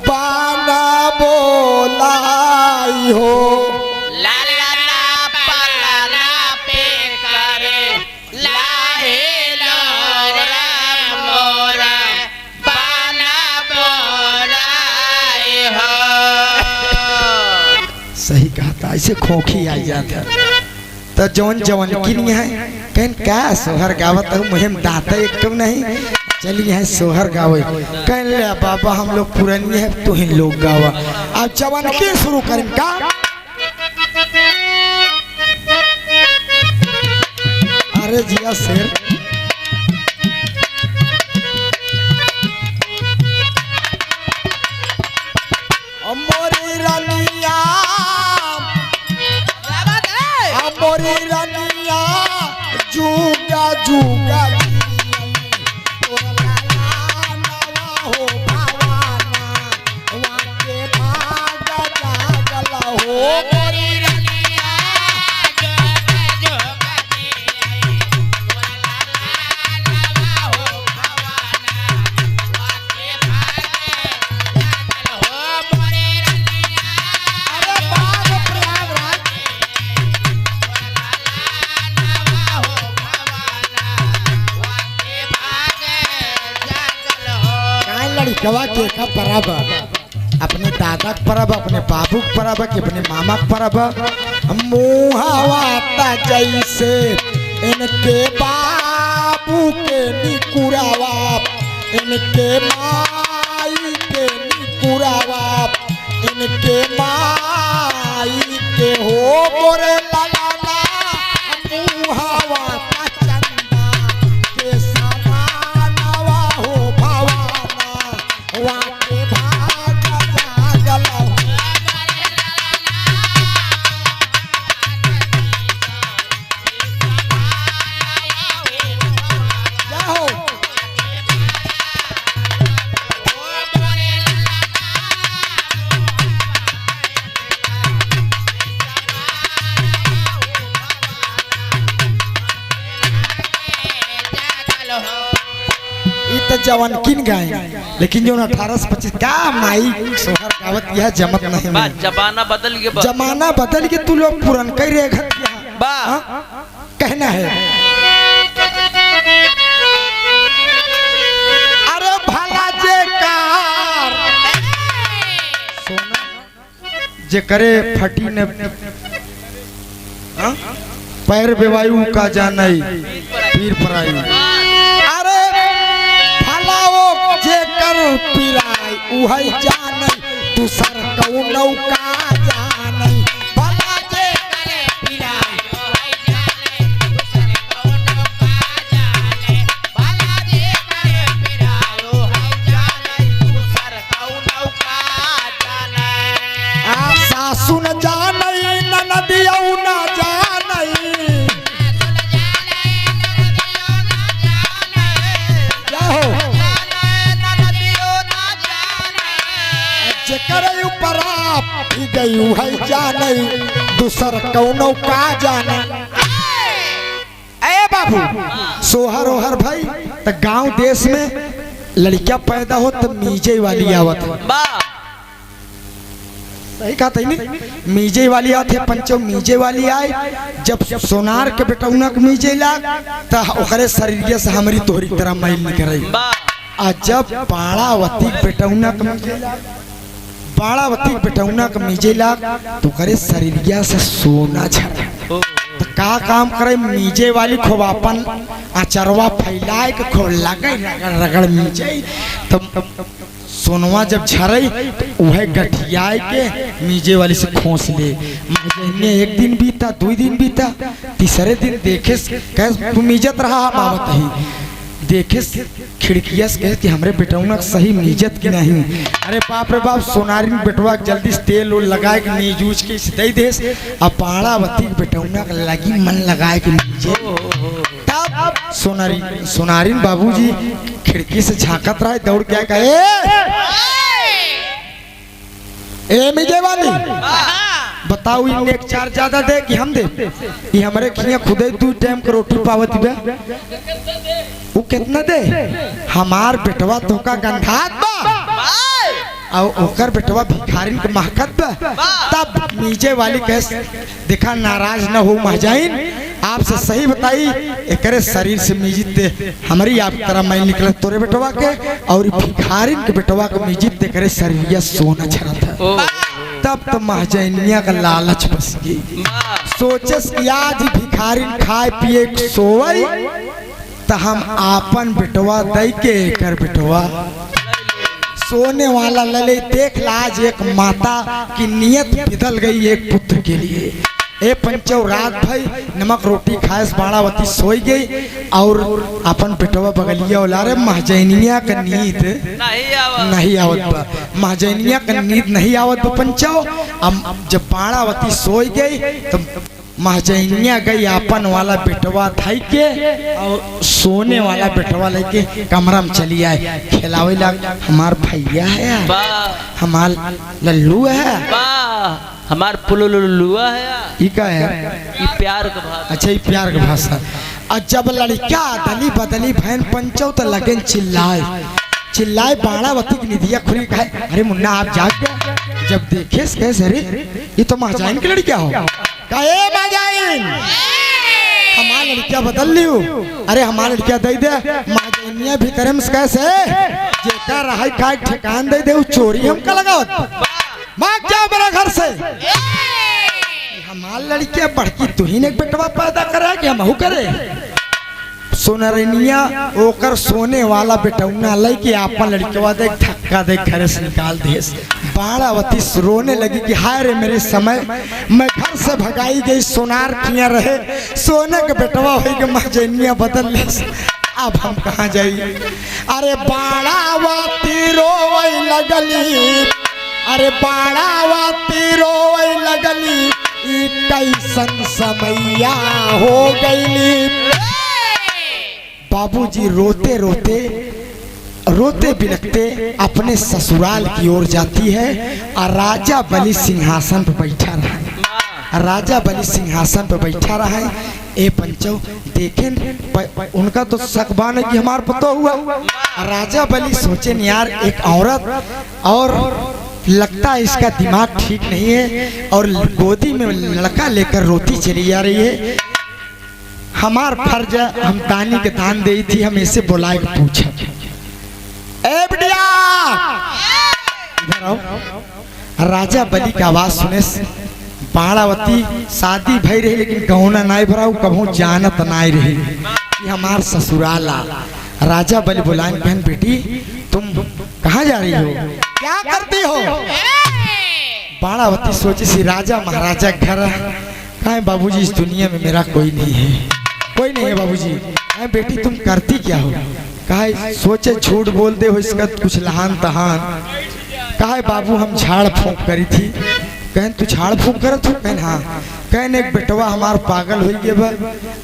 बाना बोलाई हो लाला ना पाला ना पे करे लाही लोरा मोरा बाना बोलाई हो। सही कहा था ऐसे खोखी आ जाता तो जौन जवन किन है कहन क्या सोहर गावत हो मुहिम दाता एक कम नहीं चलिए है सोहर गावे कह ले बाबा हम लोग पुरानी है तो ही लोग गावा अब जवन के शुरू करें का अरे जिया शेर मोरी रनिया मोरी रनिया जुगा जुगा हो भावाना वाके भाग जागल हो मोरी रनिया जुगा जुगा हो भावाना वाके भाग जागल हो मोरी रनिया अरे बाग प्रयागराज लड़कवा के का परब अपने दादा के परब अपने बाबू के परब के अपने मामा के परब मुहावा जैसे इनके बाबू के निकुरावा इनके माई के निकुरावा इनके माई के हो मोरे लाला मुहावा चंदा के समानवा हो भवाना वाके भाग जागल हो जाओ तो जवान किन गाए लेकिन जो 18 से 25 क्या माई सोहर गावत यह जमत नहीं बा जमाना बदल गया बा। जमाना बदल के तू लोग पुरन कई रेखत बा कहना है अरे भला जे कार सोना जे करे फटी ने पैर बेवायु का जानई पीर पराई अरे भलाओ जे कर पिराई उहई जानई दूसर कौनो का जानई भला जे करे पिराई उहई जानई दूसर कौनो का जाने भला जे करे पिराई उहई जानई दूसर कौनो का जाने आ सासु न जान करे उपराप ई गई है जाने दूसर कौनो का जाने। ए बाबू सोहर ओहर भाई तो गांव देश में लड़कियां पैदा हो तो मीजे वाली आवत है। वाह सही कहा नहीं, मीजे वाली आवत है। पंचो मीजे वाली आए जब सोनार के बेटौना के मीजे लाग तो ओकरे शरीर से हमारी तोहरी तरह मैल निकल। वाह आ जब बाड़ावती बेटौना के मीजे लाग, बाड़ावती बेटौना के मीजे लाग तो करे शरीरिया से सोना झरा। तो का काम करे मीजे वाली खूब अपन अचरवा फैलाए के खूब लगे रगड़ रगड़ मीजे। तब सोनवा जब झरई तो वह गठियाए के मीजे वाली से खोस ले। महीने एक दिन बीता, 2 दिन बीता, तीसरे दिन देखे कह तू मीजत रहा हम आवत ही देखे खिड़किया से कहे कि हमरे बेटौना सही मीजत की नहीं। अरे बाप रे बाप सोनारी बेटवा जल्दी से तेल उल लगाए के मीज उज के दे देस। अब बाड़ावती बेटौना लगी मन लगाए के मीजे। तब सोनारी बाबूजी खिड़की से झांकत रहे, दौड़ क्या कहे ए मीजे वाली बताओ इन्हें एक चार ज्यादा दे कि हम दे? ये हमारे खिया खुदे 2 टाइम के रोटी पावत बे। वो कितना दे? हमार बेटवा तो का गंधात बा और ओकर बेटवा भिखारिन के महकत बा। तब मीजे वाली कहे देखा नाराज न हो महजाइन, आपसे सही बताई एकरे शरीर से मीजित दे हमारी आप तरह मैं निकल तोरे बेटवा के और भिखारिन के बेटवा के मीजित दे करे शरीर सोना छरा था। तब तो महजैनिया का लालच बस गई। सोचस कि आज भिखारिन खाए पिए सोवई तो हम आपन बेटवा दई के कर बेटवा सोने वाला लले। देख लाज एक माता की नियत बदल गई एक पुत्र के लिए। ए पंचो रात भाई नमक रोटी खाए बाड़ावती सोई गई और अपन बेटवा बगलिया ओला रे महजैनिया का नींद नहीं आवत। महजैनिया का नींद नहीं आवत पंचो। अब जब बाड़ावती सोई गई तो महजैनिया गई अपन वाला बेटवा थाई के और सोने वाला बेटवा लेके कमरा में चली आए। खिलावे लग हमार भैया है, हमार लल्लू है, हमार पुलुलुआ है। ई का है? ई प्यार का भाषा। अच्छा ये प्यार का भाषा। और जब लड़का दली बदली बहन पंचो तो लगे चिल्लाए बाड़ावती की निधिया खुली कहे अरे मुन्ना आप जाग गए। जब देखे कैसे अरे ये तो महजाइन की लड़किया हो। कहे महजाइन हमारा लड़किया बदल लियो। अरे हमारा लड़किया दे दे महजाइनिया भीतर में कैसे जेका रहा का ठिकान दे दे चोरी हमका लगावत भाग जाओ मेरा घर से। हमार लड़किया बढ़की तू ही ने बेटवा पैदा करा कि हम करे। सोनरनिया ओकर सोने वाला बेटौना लेके आपन लड़कवा देख धक्का दे घर से निकाल दे। बाड़ावती रोने लगी कि हाय रे मेरे समय मैं घर से भगाई गई सोनार किया रहे सोने के बेटवा हो के महजैनिया बदल ले। अब हम कहाँ जाइए? अरे बाड़ावती रोवे लगली, अरे बाड़ावती रोवे लगली कैसन समैया हो गई। बाबूजी रोते रोते रोते बिलखते अपने ससुराल की ओर जाती है और राजा बलि सिंहासन पर बैठा रहा। राजा बलि सिंहासन पर बैठा रहा है। ए पंचो देखें उनका तो सकबा नहीं कि हमार पता हुआ। राजा बलि सोचे यार एक औरत और लगता है इसका दिमाग ठीक नहीं है और गोदी में लड़का लेकर रोती चली जा रही है। हमार फर्ज हम दानी के दान दे थी, हम ऐसे बुलाए पूछा ए बिटिया इधर आओ। राजा बलि का आवाज सुने बाड़ावती शादी भई रही लेकिन गहना नहीं भराऊ कभू जानत नहीं रही कि हमार ससुराल। राजा बलि बुलाए बहन बेटी तुम कहाँ जा रही हो, क्या करती हो? बाड़ावती सोची सी राजा महाराजा घर कहे बाबूजी इस दुनिया में मेरा कोई नहीं है, कोई नहीं है बाबूजी। कहे बेटी तुम करती क्या हो? कहे सोचे झूठ बोल दे हो इसका कुछ लहान तहान। कहे बाबू हम झाड़ फूंक करी थी। कहें तू झाड़ फूंक करत हो? कहें हाँ। कहें एक बेटवा हमार पागल हो गए बा,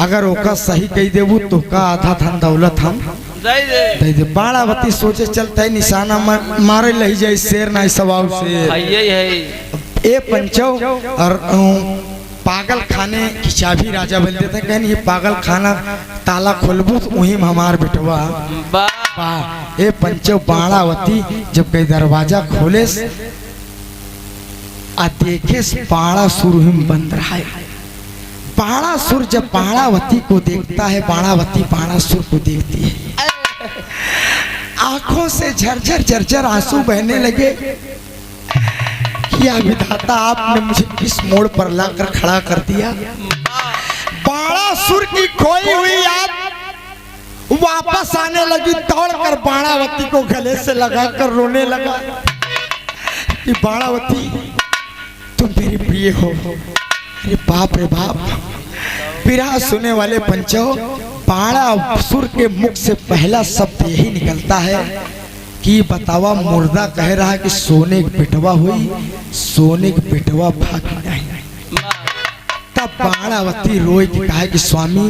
अगर ओका सही कही देबू तो का आधा धन दौलत हम दे दे बाणावती सोचे चलता है निशाना मारे लही जाए शेर नहीं स्वभाव से यही है ए पंचो और पागल खाने की चाबी राजा बोल देते हैं कहनी ये पागल खाना ताला खोलबू तो वहीं में हमार बिटवा ए पंचो बाणावती जब कहीं दरवाजा खोले आ देखे बाणासुर ही बंद रहा है। बाणासुर जब बाणावती को देखता है बाणावती बाणासुर को देखती है, आंखों से झरझर झरझर आंसू बहने लगे। क्या विधाता आपने मुझे किस मोड़ पर लाकर खड़ा कर दिया। बाणासुर की खोई हुई याद वापस आने लगी, दौड़कर बाणावती को गले से लगाकर रोने लगा कि बाणावती तुम मेरी प्रिय हो। अरे बाप रे बाप, विरह सुने वाले पंचो बाणासुर के मुख से पहला शब्द यही निकलता है कि बतावा मुर्दा कह रहा है कि सोने की पिटवा हुई, सोने की पिटवा भागी नहीं। तब बाणावती रोई के कहा कि स्वामी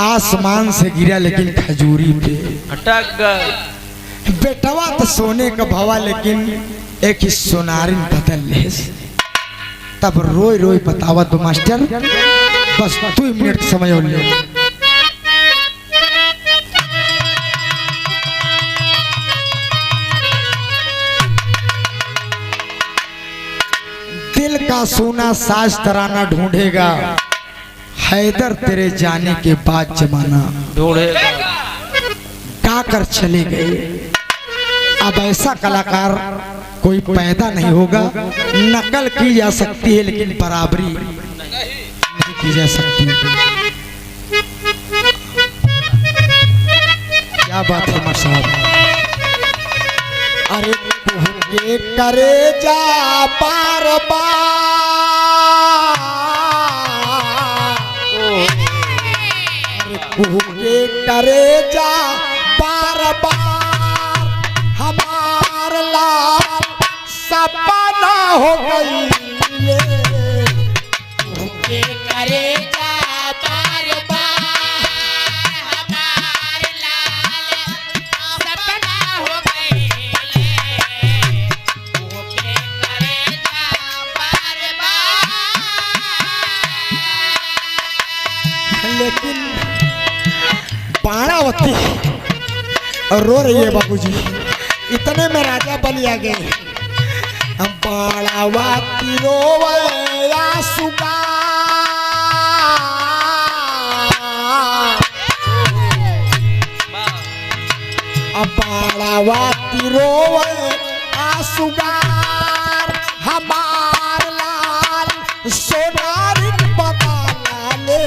आसमान से गिरा लेकिन खजूरी पे अटक गए। बेटवा तो सोने का भवा लेकिन एक ही सोनारिन बदल ले। तब रोई रोई बतावा तो मास्टर बस 2 मिनट समय और ले। दिल का सोना साज तराना ढूंढेगा, हैदर तेरे जाने के बाद जमाना ढूंढेगा। गाकर चले गए। अब ऐसा कलाकार कोई पैदा नहीं होगा। नकल की जा सकती है लेकिन बराबरी नहीं की जा सकती। क्या बात है मां साहब। अरे के करे जा बार बार, अरे करे जा बार बार हमार लाल सपना हो गई करे जा बार बार हमार लाल सपना हो गई। करे जा बार बार। लेकिन बाणावती रो रही है बाबूजी। इतने में राजा बलिया गए। बाणावती रोवे आंसुगा, बाणावती रोवे आंसुगार हमार लाल सोनारी बता लाले।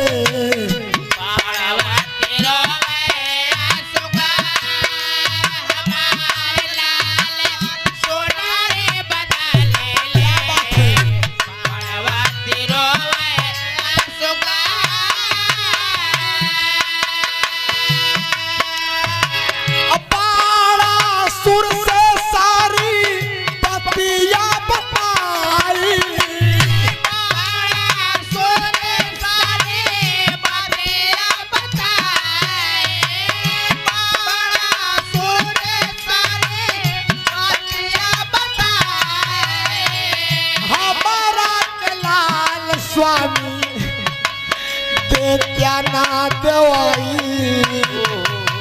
बाणासुर से सारी बतिया बताई, हमारा लाल स्वामी देत्या ना देवाई।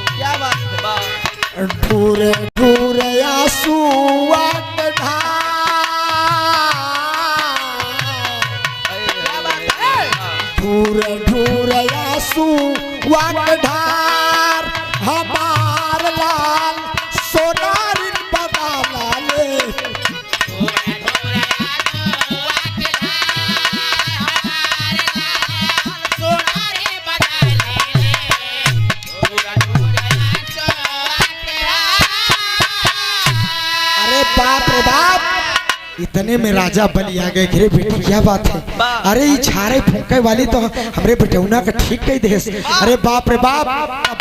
क्या बात है। ढूरे ढूरे आंसुआ के ढार, ढूरे ढूरे आंसुआ के ढार हमार लाल सोनारी बता लाले। बाप रे बाप, इतने में राजा बलि आ गए। घरे बेटी क्या बात है। अरे ये झाड़े फूंके वाली तो हमरे बेटौना का ठीक कही देश। अरे बाप रे बाप,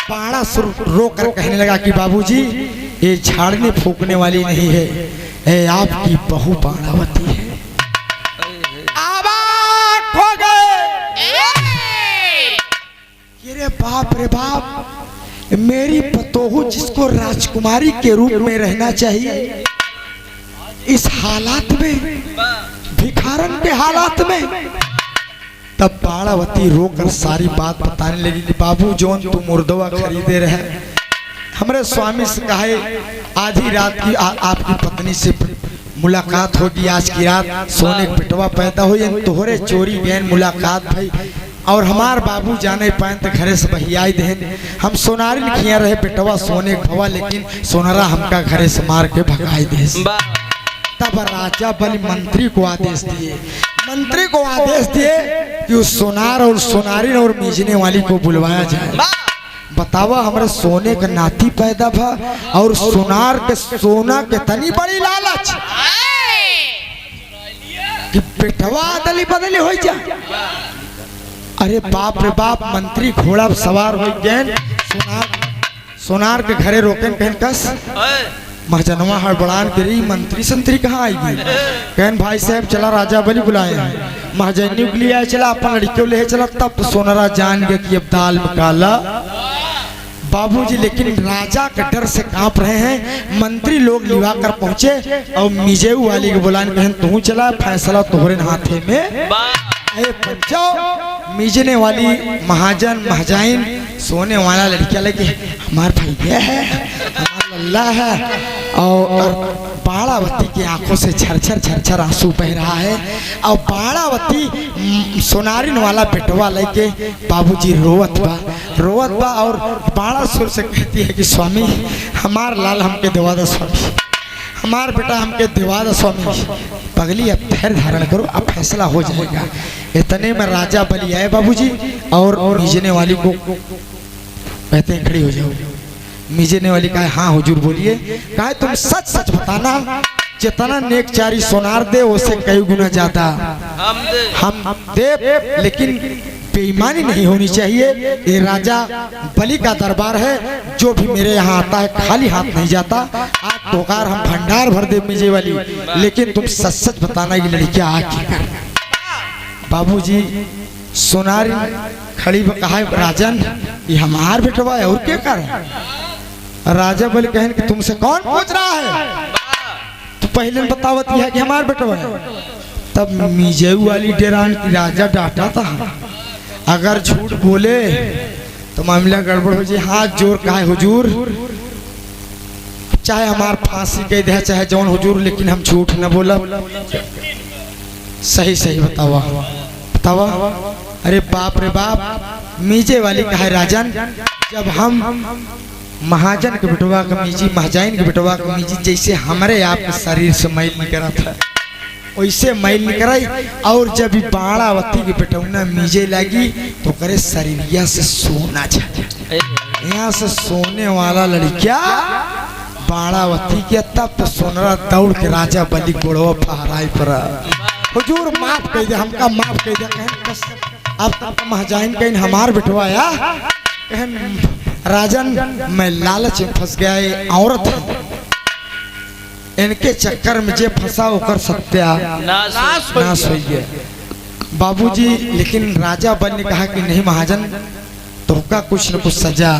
बाणासुर रो कर कहने लगा कि बाबूजी ये झाड़ने फूंकने वाली नहीं है, ये आपकी बहू बाणावती है। आवाज हो गए। अरे बाप रे बाप, मेरी पतोहू जिसको राजकुमारी के रूप में रहना चाहिए, इस हालात में, भिखारन के हालात में, तब बाणावती रोकर सारी बात बताने लगी कि बाबू जोन तू मुर्दवा खरीदे रहे, हमारे स्वामी से कहे आधी रात की आपकी पत्नी से मुलाकात होगी, आज की रात सोने का बेटवा पैदा हो, तोहरे चोरी गैन मुलाकात भाई, और हमार बाबू जाने पाए तो घरे से बहियाई देन, हम सोनारी लिखिया रहे बेटवा सोने भवा, लेकिन सोनारा हमका घरे से मार के भगाई दे। तब राजा बलि मंत्री को आदेश दिए, मंत्री को आदेश दिए कि उस सोनार और सोनारी और मीजने वाली को बुलवाया जाए। बतावा हमारे सोने का नाती पैदा भा और सोनार के सोना के तनी बड़ी लालच कि बेटवा अदली बदली हो जा। अरे बाप रे बाप, मंत्री घोड़ा सवार हो गए, सोनार के घरे रोकन कहन कस महाजनवा हड़बड़ान के रही, मंत्री संतरी कहाँ आएगी, कहन भाई साहब चला राजा बलि बुलाए हैं, महाजनी के लिए चला अपन लड़कियों ले चला। तब तो सोनारा जान गया कि अब दाल में काला बाबूजी, लेकिन राजा के डर से कांप रहे हैं। मंत्री लोग लिवा कर पहुंचे और मिजेऊ वाली के बुलाने कहन तू चला, फैसला तोहरे हाथे में। पंचो मिजने वाली महाजन महाजाइन सोने वाला लड़किया लगे हमार भैया है, हमारा लल्ला है, और बाणावती की आंखों से झरझर झरझर आंसू बह रहा है, और बाणावती सोनारिन वाला बेटवा लेके बाबूजी रोवत बा और बाणासुर से कहती है कि स्वामी हमार लाल हमके देवा दो, स्वामी हमार बेटा हमके दिवा दो स्वामी, पगली अब धैर्य धारण करो, अब फैसला हो जाएगा। इतने में राजा बलि आए बाबूजी, और मिजने वाली को कहते हैं खड़ी हो जाओ। मिजने वाली कहा हाँ हुजूर बोलिए, कहा तुम सच सच बताना, जितना नेक चारी सोनार दे उससे कई गुना ज्यादा हम दे, लेकिन बेईमानी नहीं होनी चाहिए। ये राजा बलि का दरबार है, जो भी मेरे यहाँ आता है खाली हाथ नहीं जाता, आप टोकार हम भंडार भर दे मिजे वाली, लेकिन तुम सच सच बताना ये लड़कियां आके कर। बाबूजी सोनारी खड़ी कहा राजन ये हमार बेटवा है और क्या कर। राजा बलि कहन कि तुमसे कौन पूछ रहा है, तो पहले बतावत है कि हमार बेटवा है। तब मिजेऊ वाली डेरान की राजा डांटा था, अगर झूठ बोले तो मामला गड़बड़ हो जाए, हाथ जोर कहा हुजूर चाहे हमार फांसी कह दे चाहे जौन हुजूर, लेकिन हम झूठ न बोला, सही सही बतावा बतावा। अरे बाप रे बाप, मीजे वाली कहा राजन जब हम महाजन के बेटवा का मीजी महाजाइन के बेटवा का मीजी जैसे हमारे आपके शरीर से मैल निकला था वैसे मैल निकलाई, और जब बाणावती की बेटौना मीजे लगी तो करे शरीरिया से सोना चाहिए, यहाँ से सोने वाला लड़किया बाणावती के। तब तो सोनरा दौड़ के राजा बलि गोड़वा फहराई पर हुजूर माफ कर दे, हमका माफ कर दे। अब तक महाजाइन कहीं हमार बिठवाया, राजन मैं लालच में फंस गया, ये औरत है, इनके चक्कर में जे फंसा होकर सत्यानाश हो गया बाबूजी। लेकिन राजा बलि ने कहा कि नहीं महाजन तो का कुछ न कुछ सजा।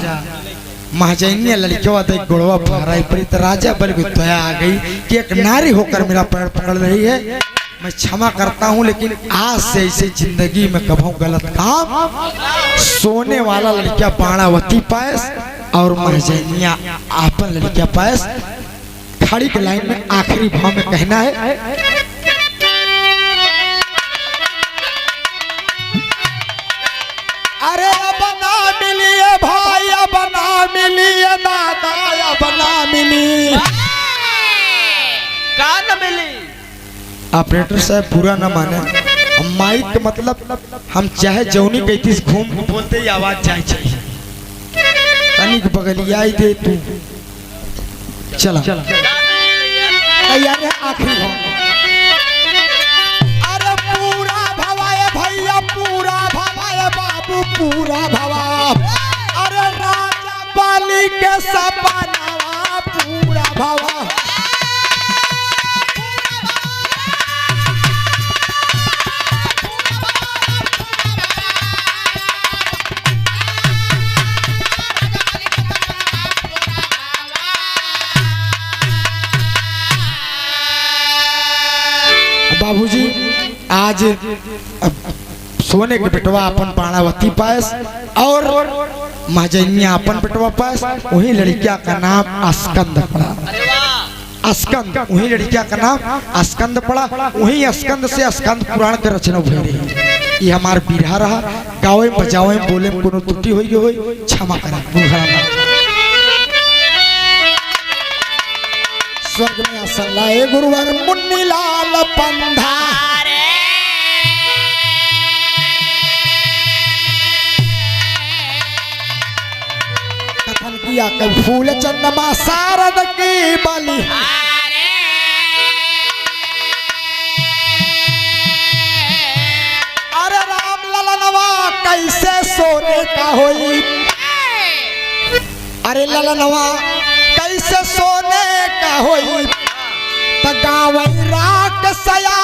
महाजैनिया लड़कियों तो गोड़वा फहराई पड़ी, तो राजा बलि को दया आ गई कि एक नारी होकर मेरा पैर पकड़ रही है, मैं क्षमा करता हूँ, लेकिन आज से ऐसे जिंदगी में कभू गलत काम। सोने वाला लड़किया बाणावती पास और महाजैनिया आपन लड़किया पास खड़ी के लाइन में आखिरी भाव में कहना है, अरे अब ना मिलिए भाई, अब ना मिलिए दादा, अब ना मिली का न मिली। ऑपरेटर साहब पूरा ना माने, माइक का मतलब हम चाहे जौनी कहती घूम बोलते ही आवाज जाए चाहिए, तनिक बगलिया दे तू चला तैयार है आखिरी भाव। अरे पूरा भवाए भैया, पूरा भवाए बाबू, पूरा भवा, अरे राजा बलि के सपना पूरा भवा। बाबूजी आज सोने के बेटवा अपन पाणावती पास और महाजनिया अपन बेटवा पास, वही लड़किया का नाम अस्कंद पड़ा। अस्कंद, वही लड़किया का नाम अस्कंद पड़ा। वही अस्कंद से अस्कंद पुराण के रचना हुई रही। ये हमार बिरहा रहा। गावे बजावे बोले में कोनो त्रुटि होई क्षमा करा। स्वर्ग में आसन लाए गुरुवर मुन्नी लाल पंधा, कथन किया कभी फूल चंद्रमा शारद की बलि, अरे राम ललनवा कैसे सोने का होई, अरे ललनवा कैसे सोने का होई, गावई रात सया